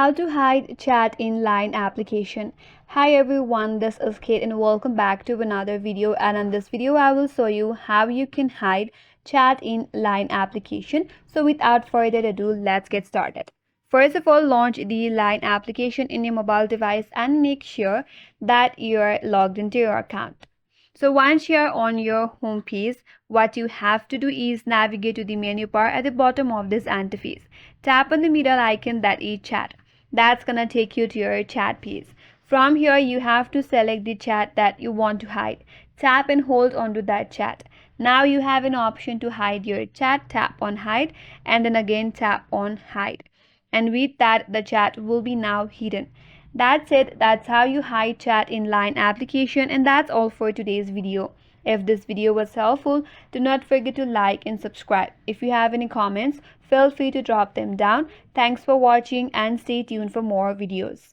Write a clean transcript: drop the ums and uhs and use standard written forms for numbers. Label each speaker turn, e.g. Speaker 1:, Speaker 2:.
Speaker 1: How to hide chat in Line application. Hi everyone, this is Kate and welcome back to another video, and in this video I will show you how you can hide chat in Line application. So without further ado, let's get started. First of all, launch the Line application in your mobile device and make sure that you're logged into your account. So once you're on your home page, what you have to do is navigate to the menu bar at the bottom of this interface. Tap on the middle icon that is chat. That's gonna take you to your chat page. From here, you have to select the chat that you want to hide. Tap and hold onto that chat. Now you have an option to hide your chat. Tap on hide and then again tap on hide. And with that, the chat will be now hidden. That's it. That's how you hide chat in Line application, and that's all for today's video. If this video was helpful, do not forget to like and subscribe. If you have any comments, feel free to drop them down. Thanks for watching and stay tuned for more videos.